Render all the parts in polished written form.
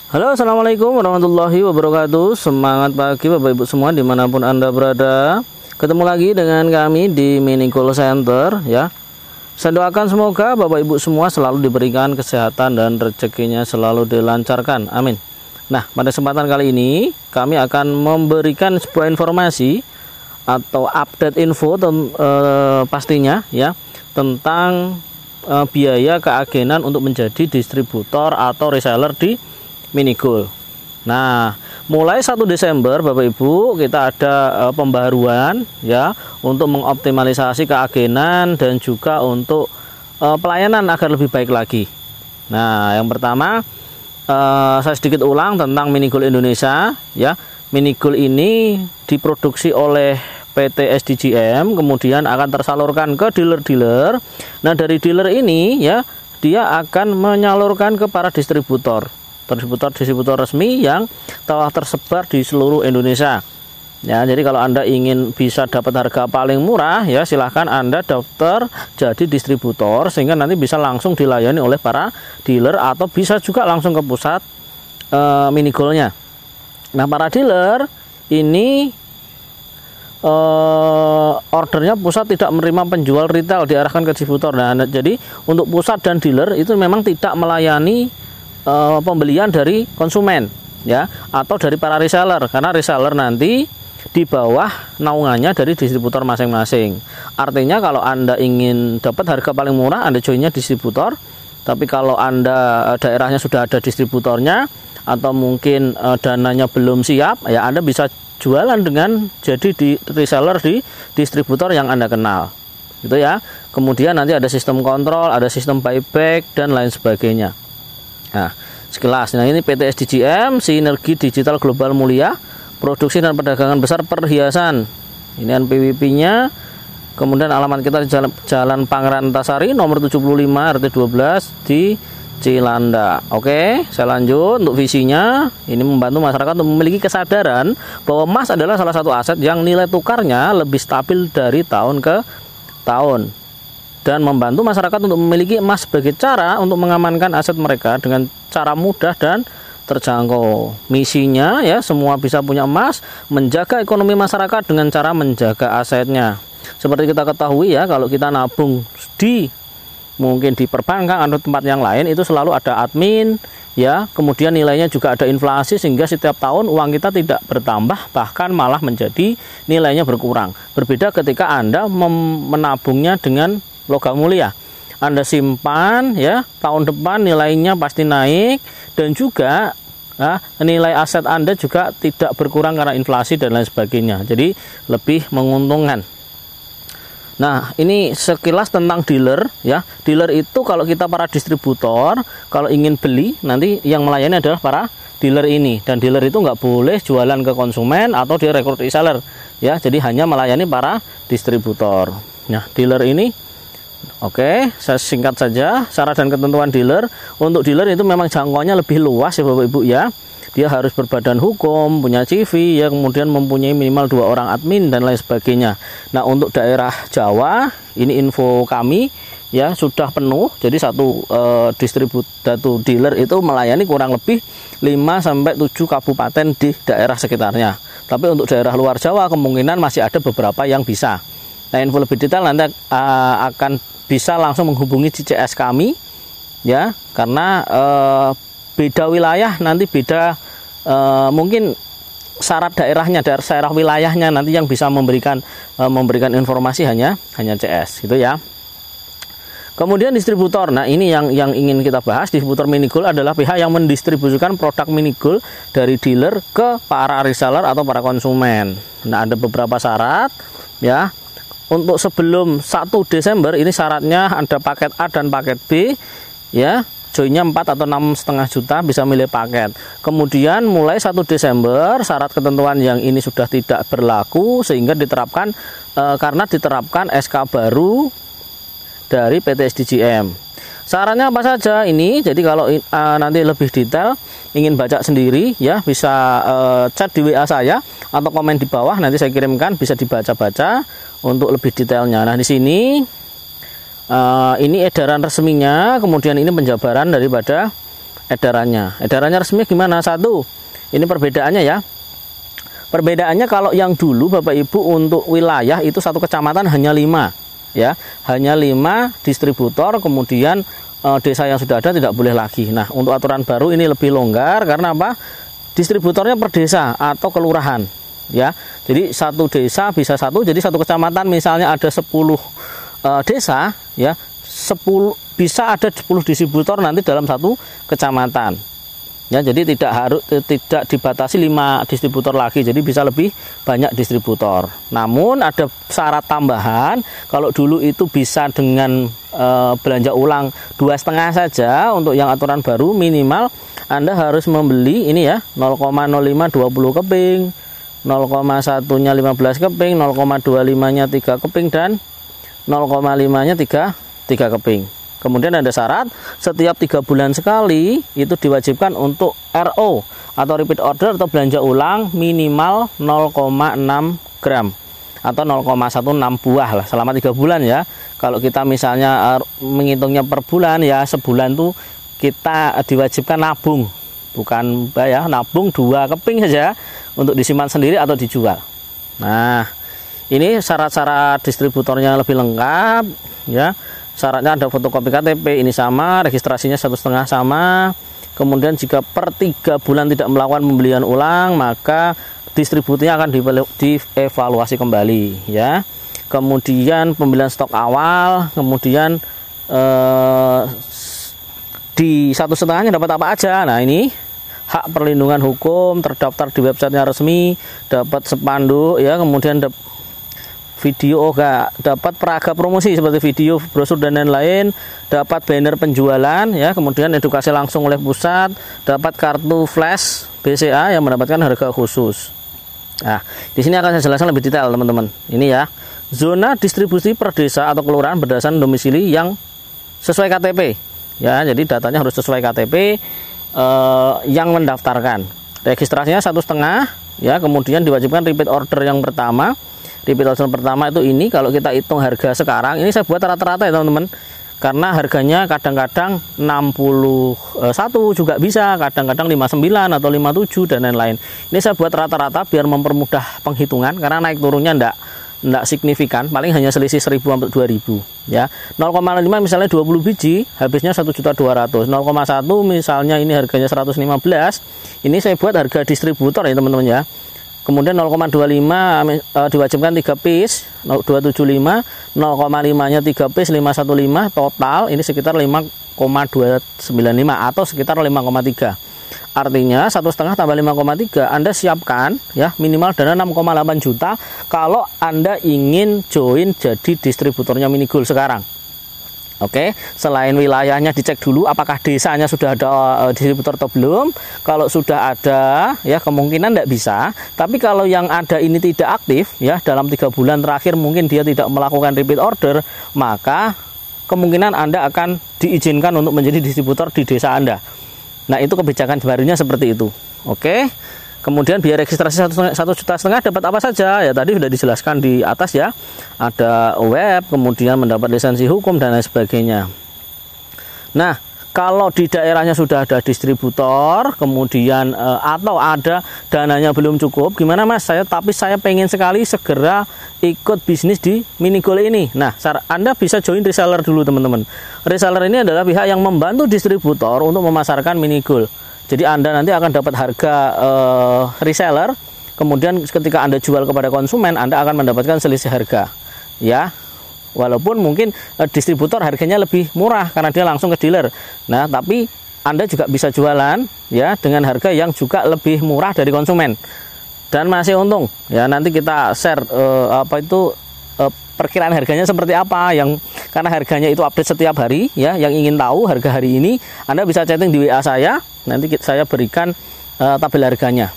Halo, assalamualaikum warahmatullahi wabarakatuh. Semangat pagi Bapak Ibu semua dimanapun Anda berada. Ketemu lagi dengan kami di Mini Call Center ya. Saya doakan semoga Bapak Ibu semua selalu diberikan kesehatan dan rezekinya selalu dilancarkan. Amin. Nah, pada kesempatan kali ini kami akan memberikan sebuah informasi atau update info pastinya ya tentang biaya keagenan untuk menjadi distributor atau reseller di Mini Gold. Nah, mulai 1 Desember Bapak Ibu kita ada pembaruan ya untuk mengoptimalisasi keagenan dan juga untuk pelayanan agar lebih baik lagi. Nah, yang pertama saya sedikit ulang tentang Mini Gold Indonesia ya. Mini Gold ini diproduksi oleh PT SDGM, kemudian akan tersalurkan ke dealer-dealer. Nah, dari dealer ini ya dia akan menyalurkan ke para distributor resmi yang telah tersebar di seluruh Indonesia. Ya, jadi kalau Anda ingin bisa dapat harga paling murah ya silahkan Anda daftar jadi distributor sehingga nanti bisa langsung dilayani oleh para dealer atau bisa juga langsung ke pusat Mini Gold-nya. Nah, para dealer ini ordernya pusat tidak menerima penjual retail diarahkan ke distributor. Nah, jadi untuk pusat dan dealer itu memang tidak melayani pembelian dari konsumen ya atau dari para reseller, karena reseller nanti di bawah naungannya dari distributor masing-masing. Artinya kalau Anda ingin dapat harga paling murah Anda joinnya distributor, tapi kalau Anda daerahnya sudah ada distributornya atau mungkin dananya belum siap ya Anda bisa jualan dengan jadi di reseller di distributor yang Anda kenal gitu ya. Kemudian nanti ada sistem kontrol, ada sistem buyback dan lain sebagainya. Nah, sekilas, nah ini PT SDGM, Sinergi Digital Global Mulia, produksi dan perdagangan besar perhiasan. Ini NPWP-nya. Kemudian alamat kita di Jalan Pangeran Antasari nomor 75 RT 12 di Cilanda. Oke, saya lanjut untuk visinya. Ini membantu masyarakat untuk memiliki kesadaran bahwa emas adalah salah satu aset yang nilai tukarnya lebih stabil dari tahun ke tahun, dan membantu masyarakat untuk memiliki emas sebagai cara untuk mengamankan aset mereka dengan cara mudah dan terjangkau. Misinya ya semua bisa punya emas, menjaga ekonomi masyarakat dengan cara menjaga asetnya. Seperti kita ketahui ya, kalau kita nabung mungkin di perbankan atau tempat yang lain itu selalu ada admin ya, kemudian nilainya juga ada inflasi sehingga setiap tahun uang kita tidak bertambah, bahkan malah menjadi nilainya berkurang. Berbeda ketika Anda menabungnya dengan logam mulia, Anda simpan ya, tahun depan nilainya pasti naik dan juga nilai aset Anda juga tidak berkurang karena inflasi dan lain sebagainya, jadi lebih menguntungkan. Nah, ini sekilas tentang dealer ya. Dealer itu kalau kita para distributor kalau ingin beli nanti yang melayani adalah para dealer ini, dan dealer itu nggak boleh jualan ke konsumen atau dia rekrut reseller ya, jadi hanya melayani para distributor. Nah, dealer ini oke, saya singkat saja syarat dan ketentuan dealer. Untuk dealer itu memang jangkauannya lebih luas ya Bapak Ibu ya. Dia harus berbadan hukum, punya CV ya, kemudian mempunyai minimal 2 orang admin dan lain sebagainya. Nah, untuk daerah Jawa ini info kami ya sudah penuh. Jadi satu dealer itu melayani kurang lebih 5-7 kabupaten di daerah sekitarnya. Tapi untuk daerah luar Jawa kemungkinan masih ada beberapa yang bisa. Nah, info lebih detail nanti akan bisa langsung menghubungi CCS kami ya, karena beda wilayah nanti beda mungkin syarat daerahnya, daerah wilayahnya nanti yang bisa memberikan informasi hanya CS gitu ya. Kemudian distributor. Nah, ini yang ingin kita bahas. Distributor Mini Gold adalah pihak yang mendistribusikan produk Mini Gold dari dealer ke para reseller atau para konsumen. Nah, ada beberapa syarat ya. Untuk sebelum 1 Desember ini syaratnya ada paket A dan paket B ya, joinnya 4 atau 6,5 juta bisa milih paket. Kemudian mulai 1 Desember syarat ketentuan yang ini sudah tidak berlaku sehingga diterapkan karena diterapkan SK baru dari PT SDGM. Syaratnya apa saja ini? Jadi kalau nanti lebih detail ingin baca sendiri ya bisa chat di WA saya atau komen di bawah, nanti saya kirimkan, bisa dibaca-baca untuk lebih detailnya. Nah, di sini ini edaran resminya, kemudian ini penjabaran daripada Edarannya resmi gimana? Satu, ini perbedaannya ya. Perbedaannya kalau yang dulu Bapak Ibu untuk wilayah itu satu kecamatan hanya 5 ya, hanya 5 distributor, kemudian desa yang sudah ada tidak boleh lagi. Nah, untuk aturan baru ini lebih longgar karena apa? Distributornya per desa atau kelurahan ya. Jadi satu desa bisa satu, jadi satu kecamatan misalnya ada 10 desa ya, 10 bisa ada 10 distributor nanti dalam satu kecamatan. Ya, jadi tidak dibatasi 5 distributor lagi, jadi bisa lebih banyak distributor. Namun ada syarat tambahan, kalau dulu itu bisa dengan belanja ulang 2,5 saja, untuk yang aturan baru minimal Anda harus membeli ini ya, 0,05 20 keping, 0,1-nya 15 keping, 0,25-nya 3 keping, dan 0,5-nya 3 keping. Kemudian ada syarat, setiap 3 bulan sekali itu diwajibkan untuk RO atau repeat order atau belanja ulang minimal 0,6 gram atau 0,16 buah lah selama 3 bulan ya. Kalau kita misalnya menghitungnya per bulan ya, sebulan tuh kita diwajibkan nabung, bukan ya, nabung 2 keping saja untuk disimpan sendiri atau dijual. Nah, ini syarat-syarat distributornya lebih lengkap ya. Syaratnya ada fotokopi KTP, ini sama, registrasinya 1,5 sama. Kemudian jika per 3 bulan tidak melakukan pembelian ulang, maka distributornya akan dievaluasi kembali ya. Kemudian pembelian stok awal, kemudian di 1,5-nya dapat apa aja. Nah, ini hak perlindungan hukum, terdaftar di websitenya resmi, dapat spanduk ya, kemudian video dapat peraga promosi seperti video, brosur dan lain-lain, dapat banner penjualan ya, kemudian edukasi langsung oleh pusat, dapat kartu flash BCA yang mendapatkan harga khusus. Nah, di sini akan saya jelaskan lebih detail teman-teman. Ini ya, zona distribusi per desa atau kelurahan berdasarkan domisili yang sesuai KTP ya, jadi datanya harus sesuai KTP yang mendaftarkan. Registrasinya 1,5 ya, kemudian diwajibkan repeat order yang pertama. Repeat order pertama itu ini, kalau kita hitung harga sekarang, ini saya buat rata-rata ya teman-teman, karena harganya kadang-kadang 61 juga bisa, kadang-kadang 59 atau 57 dan lain-lain. Ini saya buat rata-rata biar mempermudah penghitungan, karena naik turunnya enggak signifikan, paling hanya selisih 1.000 sampai 2.000 ya. 0,5 misalnya 20 biji, habisnya 1.200.000. 0,1 misalnya ini harganya 115, ini saya buat harga distributor ya teman-teman ya. Kemudian 0,25 diwajibkan 3 piece, 275, 0,5-nya 3 piece 515, total ini sekitar 5,295 atau sekitar 5,3. Artinya 1,5 tambah 5,3 Anda siapkan ya minimal dana 6,8 juta kalau Anda ingin join jadi distributornya Minigold sekarang. Oke, selain wilayahnya dicek dulu apakah desanya sudah ada distributor atau belum. Kalau sudah ada ya kemungkinan tidak bisa, tapi kalau yang ada ini tidak aktif ya, dalam 3 bulan terakhir mungkin dia tidak melakukan repeat order, maka kemungkinan Anda akan diizinkan untuk menjadi distributor di desa Anda. Nah, itu kebijakan barunya seperti itu. Oke. Kemudian biaya registrasi 1,5 juta dapat apa saja ya, tadi sudah dijelaskan di atas ya, ada web, kemudian mendapat lisensi hukum dan lain sebagainya. Nah, kalau di daerahnya sudah ada distributor, kemudian atau ada dananya belum cukup, gimana Mas? Tapi saya pengen sekali segera ikut bisnis di Minigold ini. Nah, Anda bisa join reseller dulu teman-teman. Reseller ini adalah pihak yang membantu distributor untuk memasarkan Minigold. Jadi Anda nanti akan dapat harga reseller, kemudian ketika Anda jual kepada konsumen, Anda akan mendapatkan selisih harga ya. Walaupun mungkin distributor harganya lebih murah karena dia langsung ke dealer. Nah, tapi Anda juga bisa jualan ya dengan harga yang juga lebih murah dari konsumen dan masih untung ya. Nanti kita share perkiraan harganya seperti apa, yang karena harganya itu update setiap hari ya. Yang ingin tahu harga hari ini, Anda bisa chatting di WA saya, nanti saya berikan tabel harganya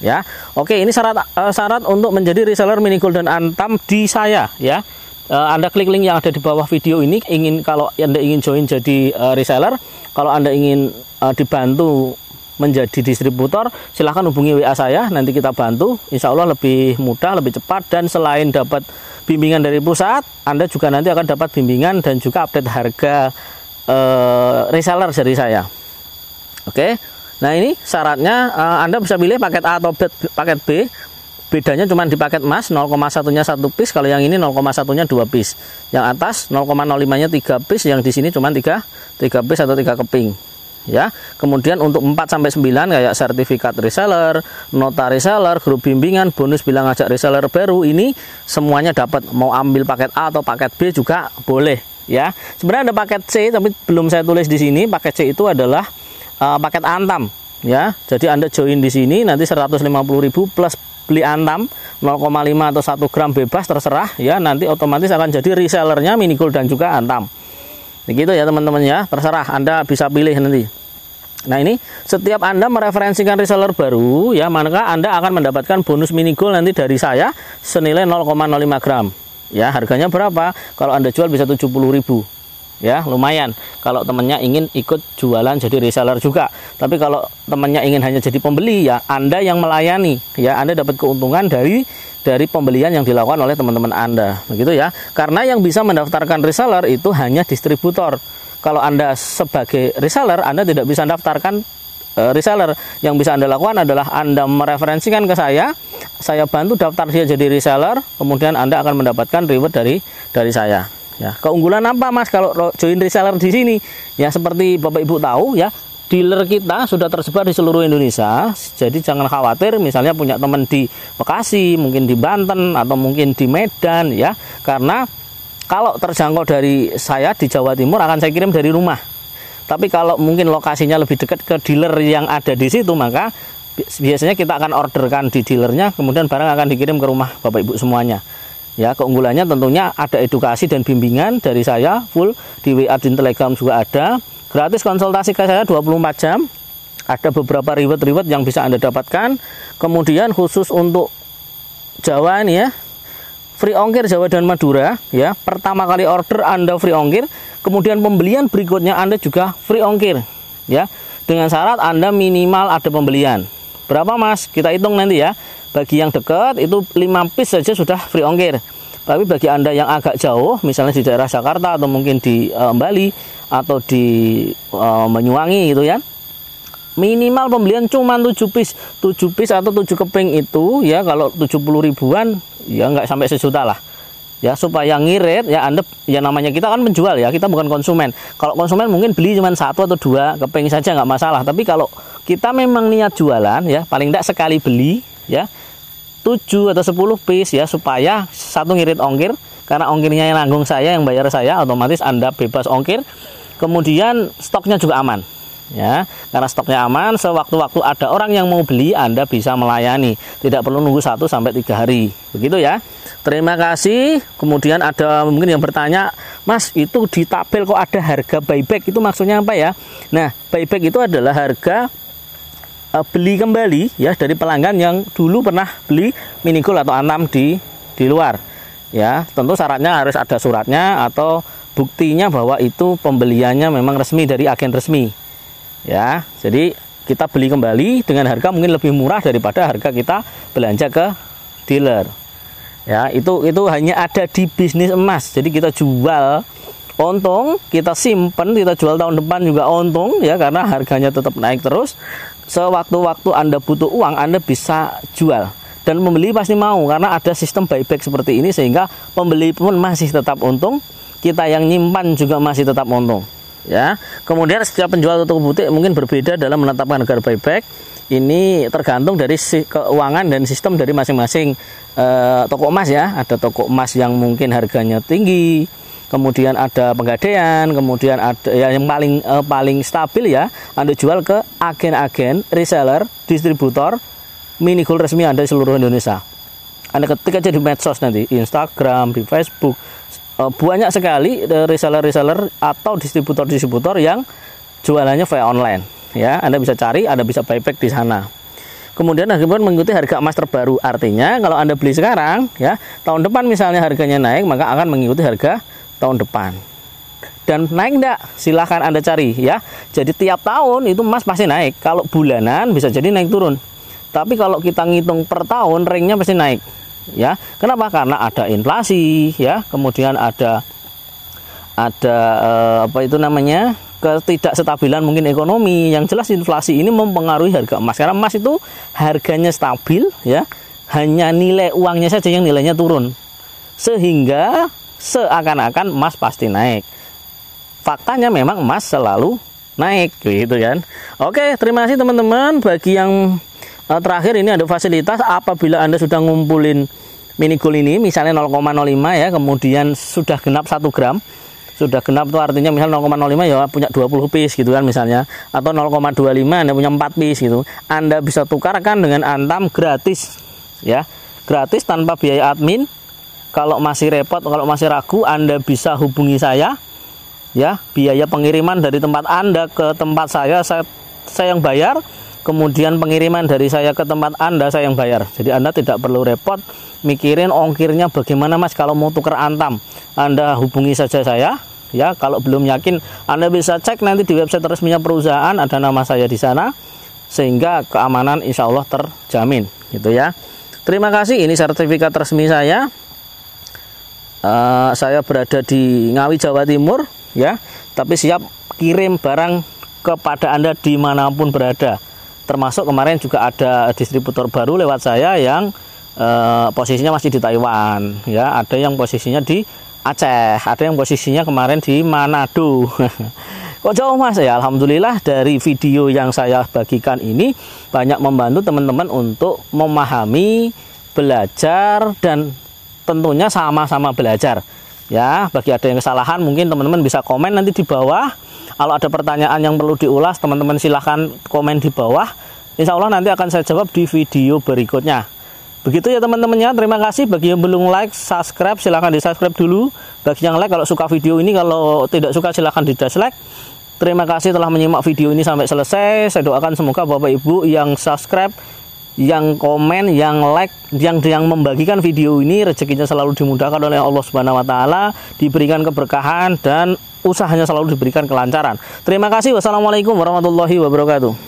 ya. Oke, ini syarat untuk menjadi reseller Minigold dan Antam di saya ya. Anda klik link yang ada di bawah video ini, kalau Anda ingin join jadi reseller, kalau Anda ingin dibantu menjadi distributor, silahkan hubungi WA saya, nanti kita bantu, insya Allah lebih mudah, lebih cepat, dan selain dapat bimbingan dari pusat, Anda juga nanti akan dapat bimbingan dan juga update harga reseller dari saya. Oke. Nah, ini syaratnya Anda bisa pilih paket A atau paket B. Bedanya cuma di paket emas, 0,1-nya 1 piece, kalau yang ini 0,1-nya 2 piece. Yang atas 0,05-nya 3 piece, yang di sini cuma 3 piece atau 3 keping. Ya. Kemudian untuk 4 sampai 9 kayak sertifikat reseller, nota reseller, grup bimbingan, bonus bilang ajak reseller baru, ini semuanya dapat. Mau ambil paket A atau paket B juga boleh, ya. Sebenarnya ada paket C tapi belum saya tulis di sini. Paket C itu adalah paket Antam, ya. Jadi Anda join di sini nanti 150.000 plus beli Antam 0,5 atau 1 gram bebas terserah, ya. Nanti otomatis akan jadi resellernya Minigold dan juga Antam. Begitu ya teman-teman, ya. Terserah Anda bisa pilih nanti. Nah, ini setiap Anda mereferensikan reseller baru, ya, maka Anda akan mendapatkan bonus Minigold nanti dari saya senilai 0,05 gram. Ya, harganya berapa? Kalau Anda jual bisa 70.000. Ya, lumayan kalau temennya ingin ikut jualan jadi reseller juga. Tapi kalau temennya ingin hanya jadi pembeli, ya Anda yang melayani, ya Anda dapat keuntungan dari pembelian yang dilakukan oleh teman-teman Anda, begitu ya. Karena yang bisa mendaftarkan reseller itu hanya distributor. Kalau Anda sebagai reseller, Anda tidak bisa mendaftarkan reseller. Yang bisa Anda lakukan adalah Anda mereferensikan ke saya bantu daftar dia jadi reseller, kemudian Anda akan mendapatkan reward dari saya. Ya, keunggulan apa Mas kalau join reseller di sini? Ya, seperti Bapak Ibu tahu, ya, dealer kita sudah tersebar di seluruh Indonesia. Jadi jangan khawatir misalnya punya teman di Bekasi, mungkin di Banten atau mungkin di Medan, ya. Karena kalau terjangkau dari saya di Jawa Timur akan saya kirim dari rumah. Tapi kalau mungkin lokasinya lebih dekat ke dealer yang ada di situ, maka biasanya kita akan orderkan di dealernya, kemudian barang akan dikirim ke rumah Bapak Ibu semuanya. Ya, keunggulannya tentunya ada edukasi dan bimbingan dari saya full, di WA dan Telegram juga ada. Gratis konsultasi ke saya 24 jam. Ada beberapa reward yang bisa Anda dapatkan. Kemudian khusus untuk Jawa ini, ya, free ongkir Jawa dan Madura, ya. Pertama kali order Anda free ongkir, kemudian pembelian berikutnya Anda juga free ongkir, ya. Dengan syarat Anda minimal ada pembelian. Berapa Mas? Kita hitung nanti, ya. Bagi yang dekat itu 5 piece saja sudah free ongkir. Tapi bagi Anda yang agak jauh, misalnya di daerah Jakarta atau mungkin di Bali atau di Banyuwangi gitu ya, minimal pembelian cuma 7 piece atau 7 keping itu, ya. Kalau 70 ribuan ya nggak sampai sejuta lah, ya, supaya ngirit, ya. Anda, ya namanya kita kan penjual, ya, kita bukan konsumen. Kalau konsumen mungkin beli cuma 1 atau 2 keping saja nggak masalah. Tapi kalau kita memang niat jualan, ya, paling tidak sekali beli, ya, 7 atau 10 piece, ya, supaya satu ngirit ongkir, karena ongkirnya yang nanggung saya, yang bayar saya, otomatis Anda bebas ongkir. Kemudian stoknya juga aman, ya, karena stoknya aman, sewaktu-waktu ada orang yang mau beli Anda bisa melayani, tidak perlu nunggu 1 sampai 3 hari, begitu ya. Terima kasih. Kemudian ada mungkin yang bertanya, Mas, itu di tabel kok ada harga buyback, itu maksudnya apa ya? Nah, buyback itu adalah harga beli kembali, ya, dari pelanggan yang dulu pernah beli Minigold atau Antam di luar, ya. Tentu syaratnya harus ada suratnya atau buktinya bahwa itu pembeliannya memang resmi dari agen resmi, ya. Jadi kita beli kembali dengan harga mungkin lebih murah daripada harga kita belanja ke dealer, ya. Itu hanya ada di bisnis emas. Jadi kita jual untung, kita simpen, kita jual tahun depan juga untung, ya, karena harganya tetap naik terus. Sewaktu-waktu Anda butuh uang, Anda bisa jual, dan pembeli pasti mau karena ada sistem buyback seperti ini, sehingga pembeli pun masih tetap untung, kita yang nyimpan juga masih tetap untung, ya. Kemudian setiap penjual toko butik mungkin berbeda dalam menetapkan harga buyback. Ini tergantung dari keuangan dan sistem dari masing-masing toko emas, ya. Ada toko emas yang mungkin harganya tinggi, kemudian ada penggadaian, kemudian ada, ya, yang paling stabil, ya, Anda jual ke agen-agen, reseller, distributor Minigold resmi Anda di seluruh Indonesia. Anda ketik aja di medsos nanti, Instagram, di Facebook, banyak sekali reseller atau distributor yang jualannya via online, ya. Anda bisa cari, Anda bisa buyback di sana. Kemudian akhirnya mengikuti harga emas terbaru. Artinya kalau Anda beli sekarang, ya, tahun depan misalnya harganya naik, maka akan mengikuti harga tahun depan. Dan naik enggak? Silahkan Anda cari, ya. Jadi tiap tahun itu emas pasti naik. Kalau bulanan bisa jadi naik turun. Tapi kalau kita ngitung per tahun, ringnya pasti naik, ya. Kenapa? Karena ada inflasi, ya. Kemudian ada apa itu namanya? ketidakstabilan mungkin ekonomi. Yang jelas inflasi ini mempengaruhi harga emas, karena emas itu harganya stabil ya, hanya nilai uangnya saja yang nilainya turun, sehingga seakan-akan emas pasti naik. Faktanya memang emas selalu naik gitu kan. Oke, terima kasih teman-teman. Bagi yang terakhir ini ada fasilitas apabila Anda sudah ngumpulin mini gold ini misalnya 0,05 ya, kemudian sudah genap 1 gram. Sudah genap itu artinya misal 0,05 ya punya 20 piece gitu kan misalnya, atau 0,25 Anda punya 4 piece gitu. Anda bisa tukarkan dengan Antam gratis ya. Gratis tanpa biaya admin. Kalau masih repot, kalau masih ragu, Anda bisa hubungi saya ya. Biaya pengiriman dari tempat Anda ke tempat saya yang bayar. Kemudian pengiriman dari saya ke tempat Anda saya yang bayar. Jadi Anda tidak perlu repot mikirin ongkirnya bagaimana Mas kalau mau tuker Antam. Anda hubungi saja saya ya. Kalau belum yakin Anda bisa cek nanti di website resminya perusahaan, ada nama saya di sana, sehingga keamanan insya Allah terjamin gitu ya. Terima kasih, ini sertifikat resmi saya. Saya berada di Ngawi Jawa Timur ya, tapi siap kirim barang kepada Anda dimanapun berada. Termasuk kemarin juga ada distributor baru lewat saya yang posisinya masih di Taiwan ya, ada yang posisinya di Aceh, ada yang posisinya kemarin di Manado. Kok jauh Mas ya? Alhamdulillah dari video yang saya bagikan ini banyak membantu teman-teman untuk memahami, belajar, dan tentunya sama-sama belajar ya. Bagi ada yang kesalahan mungkin teman-teman bisa komen nanti di bawah. Kalau ada pertanyaan yang perlu diulas, teman-teman silahkan komen di bawah. Insya Allah nanti akan saya jawab di video berikutnya. Begitu ya teman-temannya. Terima kasih. Bagi yang belum like, subscribe, silahkan di subscribe dulu. Bagi yang like, kalau suka video ini, kalau tidak suka silahkan di dislike. Terima kasih telah menyimak video ini sampai selesai. Saya doakan semoga Bapak Ibu yang subscribe, yang komen, yang like, yang membagikan video ini rezekinya selalu dimudahkan oleh Allah Subhanahu wa taala, diberikan keberkahan dan usahanya selalu diberikan kelancaran. Terima kasih. Wassalamualaikum warahmatullahi wabarakatuh.